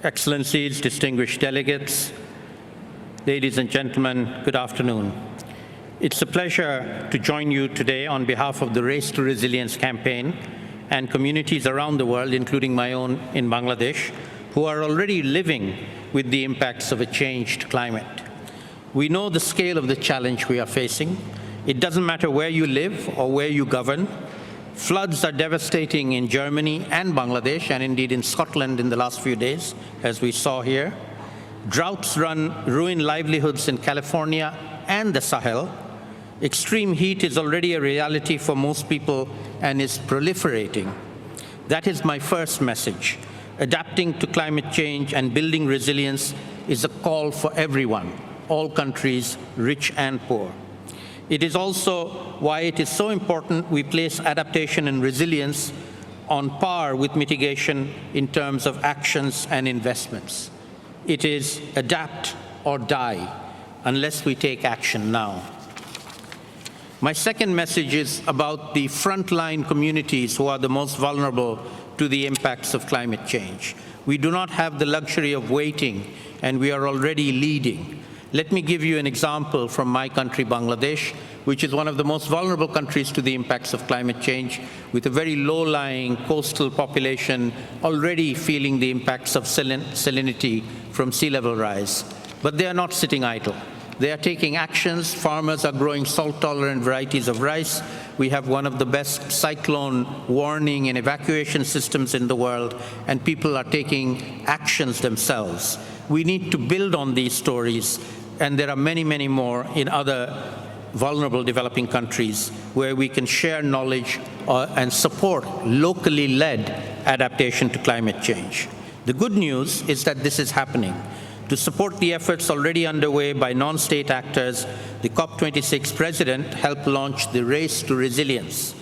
Excellencies, distinguished delegates, ladies and gentlemen, good afternoon. It's a pleasure to join you today on behalf of the Race to Resilience campaign and communities around the world, including my own in Bangladesh, who are already living with the impacts of a changed climate. We know the scale of the challenge we are facing. It doesn't matter where you live or where you govern. Floods are devastating in Germany and Bangladesh, and indeed in Scotland in the last few days, as we saw here. Droughts ruin livelihoods in California and the Sahel. Extreme heat is already a reality for most people and is proliferating. That is my first message. Adapting to climate change and building resilience is a call for everyone, all countries, rich and poor. It is also why it is so important we place adaptation and resilience on par with mitigation in terms of actions and investments. It is adapt or die unless we take action now. My second message is about the frontline communities who are the most vulnerable to the impacts of climate change. We do not have the luxury of waiting, and we are already leading. Let me give you an example from my country, Bangladesh, which is one of the most vulnerable countries to the impacts of climate change, with a very low-lying coastal population already feeling the impacts of salinity from sea level rise. But they are not sitting idle. They are taking actions. Farmers are growing salt-tolerant varieties of rice. We have one of the best cyclone warning and evacuation systems in the world, and people are taking actions themselves. We need to build on these stories, and there are many, many more in other vulnerable developing countries where we can share knowledge and support locally led adaptation to climate change. The good news is that this is happening. To support the efforts already underway by non-state actors, the COP26 president helped launch the Race to Resilience.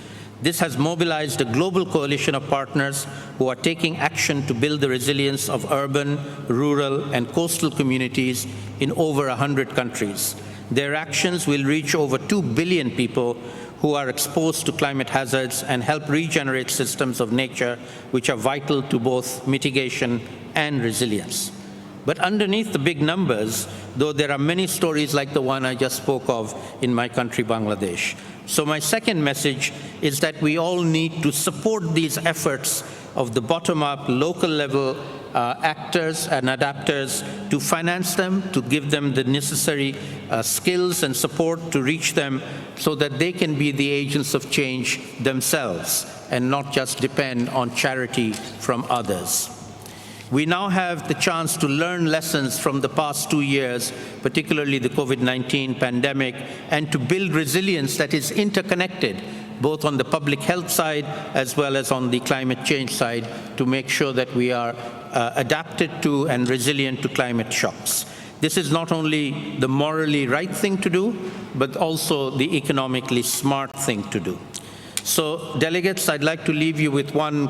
This has mobilized a global coalition of partners who are taking action to build the resilience of urban, rural, and coastal communities in over 100 countries. Their actions will reach over 2 billion people who are exposed to climate hazards and help regenerate systems of nature which are vital to both mitigation and resilience. But underneath the big numbers, though, there are many stories like the one I just spoke of in my country, Bangladesh. So my second message is that we all need to support these efforts of the bottom-up, local-level actors and adapters, to finance them, to give them the necessary skills and support to reach them so that they can be the agents of change themselves and not just depend on charity from others. We now have the chance to learn lessons from the past 2 years, particularly the COVID-19 pandemic, and to build resilience that is interconnected, both on the public health side as well as on the climate change side, to make sure that we are adapted to and resilient to climate shocks. This is not only the morally right thing to do, but also the economically smart thing to do. So, delegates, I'd like to leave you with one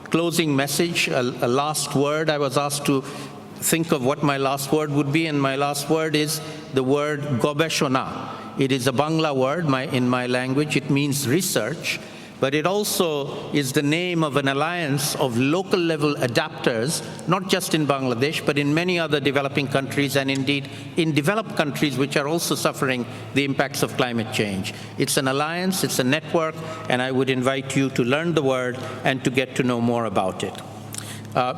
closing message, a last word. I was asked to think of what my last word would be, and my last word is the word gobeshona. It is a Bangla word in my language. It means research, but it also is the name of an alliance of local-level adapters, not just in Bangladesh, but in many other developing countries, and indeed in developed countries which are also suffering the impacts of climate change. It's an alliance, it's a network, and I would invite you to learn the word and to get to know more about it.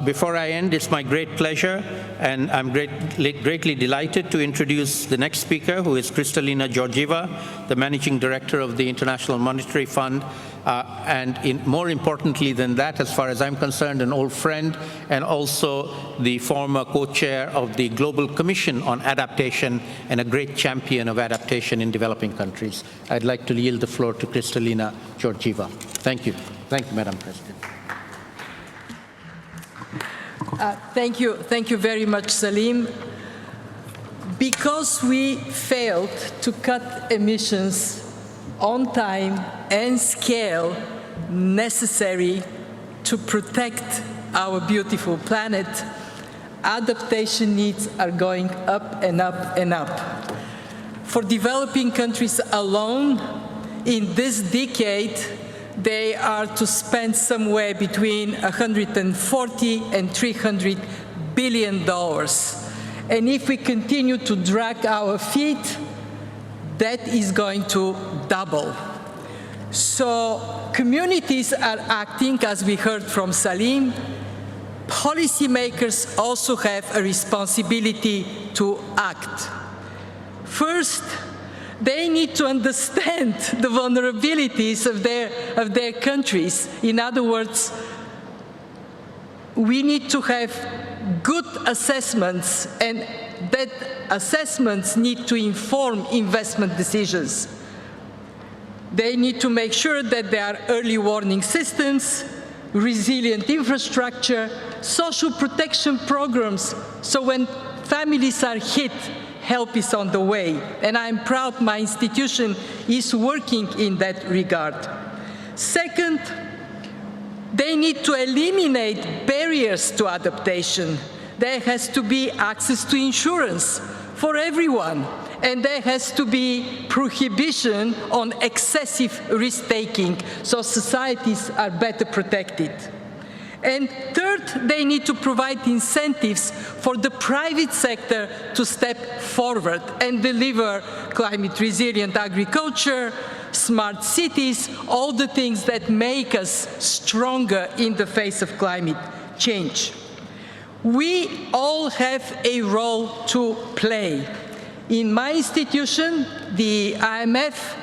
Before I end, it's my great pleasure, and I'm greatly delighted to introduce the next speaker, who is Kristalina Georgieva, the Managing Director of the International Monetary Fund, and more importantly than that, as far as I'm concerned, an old friend, and also the former co-chair of the Global Commission on Adaptation and a great champion of adaptation in developing countries. I'd like to yield the floor to Kristalina Georgieva. Thank you. Thank you, Madam President. Thank you very much, Saleem. Because we failed to cut emissions on time and scale necessary to protect our beautiful planet, adaptation needs are going up and up and up. For developing countries alone, in this decade, they are to spend somewhere between 140 and 300 billion. And if we continue to drag our feet, that is going to double. So communities are acting, as we heard from Saleem. Policymakers also have a responsibility to act. First, they need to understand the vulnerabilities of their countries. In other words, we need to have good assessments, and that assessments need to inform investment decisions. They need to make sure that there are early warning systems, resilient infrastructure, social protection programs, so when families are hit, help is on the way. And I'm proud my institution is working in that regard. Second, they need to eliminate barriers to adaptation. There has to be access to insurance for everyone, and there has to be prohibition on excessive risk-taking so societies are better protected. And third, they need to provide incentives for the private sector to step forward and deliver climate-resilient agriculture, smart cities, all the things that make us stronger in the face of climate change. We all have a role to play. In my institution, the IMF,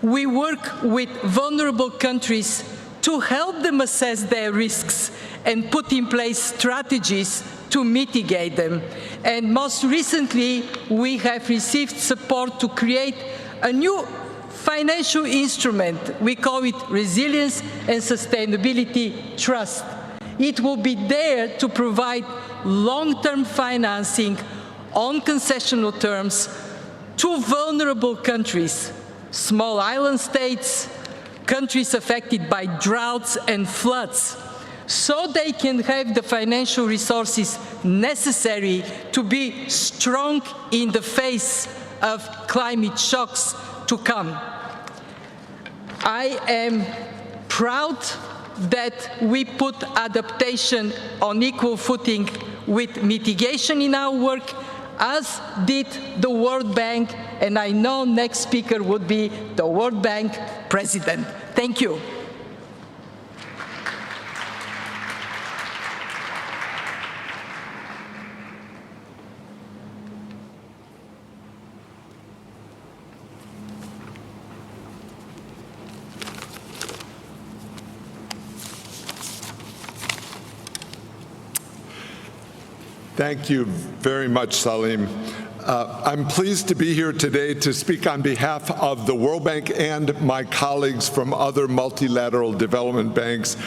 we work with vulnerable countries to help them assess their risks and put in place strategies to mitigate them. And most recently, we have received support to create a new financial instrument. We call it Resilience and Sustainability Trust. It will be there to provide long-term financing on concessional terms to vulnerable countries, small island states, countries affected by droughts and floods, so they can have the financial resources necessary to be strong in the face of climate shocks to come. I am proud that we put adaptation on equal footing with mitigation in our work, as did the World Bank, and I know next speaker would be the World Bank president. Thank you. Thank you very much, Saleem. I'm pleased to be here today to speak on behalf of the World Bank and my colleagues from other multilateral development banks,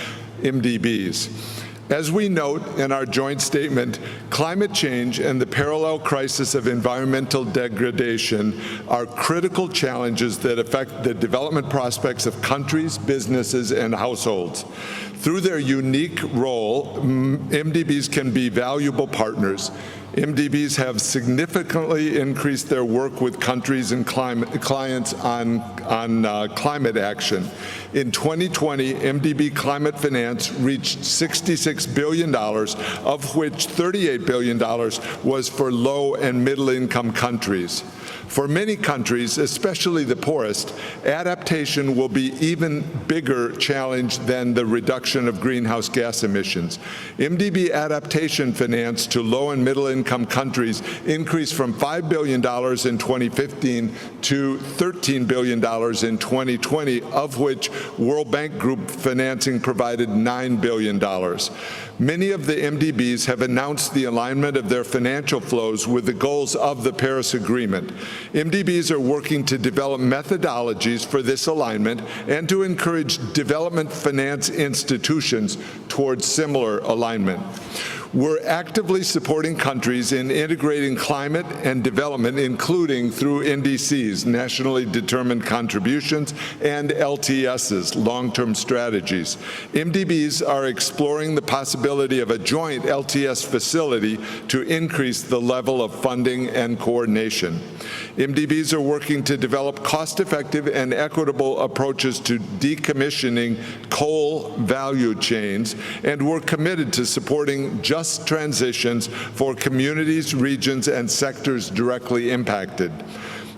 MDBs. As we note in our joint statement, climate change and the parallel crisis of environmental degradation are critical challenges that affect the development prospects of countries, businesses, and households. Through their unique role, MDBs can be valuable partners. MDBs have significantly increased their work with countries and clients on climate action. In 2020, MDB climate finance reached $66 billion, of which $38 billion was for low and middle income countries. For many countries, especially the poorest, adaptation will be even bigger challenge than the reduction of greenhouse gas emissions. MDB adaptation finance to low and middle income countries increased from $5 billion in 2015 to $13 billion in 2020, of which World Bank Group financing provided $9 billion. Many of the MDBs have announced the alignment of their financial flows with the goals of the Paris Agreement. MDBs are working to develop methodologies for this alignment and to encourage development finance institutions towards similar alignment. We're actively supporting countries in integrating climate and development, including through NDCs, nationally determined contributions, and LTSs, long-term strategies. MDBs are exploring the possibility of a joint LTS facility to increase the level of funding and coordination. MDBs are working to develop cost-effective and equitable approaches to decommissioning coal value chains, and we're committed to supporting just transitions for communities, regions, and sectors directly impacted.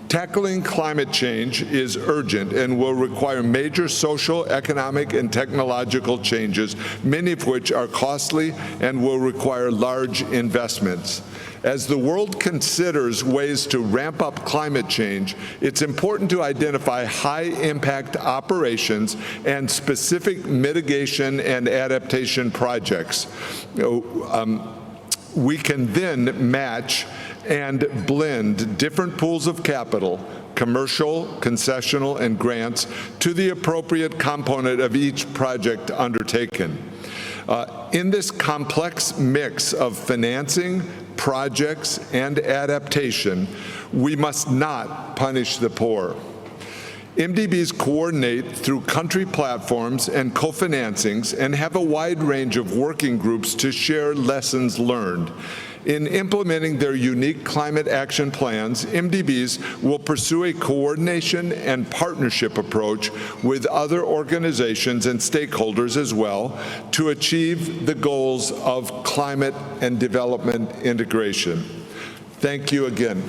Tackling climate change is urgent and will require major social, economic, and technological changes, many of which are costly and will require large investments. As the world considers ways to ramp up climate change, it's important to identify high-impact operations and specific mitigation and adaptation projects. We can then match and blend different pools of capital, commercial, concessional, and grants, to the appropriate component of each project undertaken. In this complex mix of financing, projects, and adaptation, we must not punish the poor. MDBs coordinate through country platforms and co-financings and have a wide range of working groups to share lessons learned. In implementing their unique climate action plans, MDBs will pursue a coordination and partnership approach with other organizations and stakeholders as well to achieve the goals of climate and development integration. Thank you again.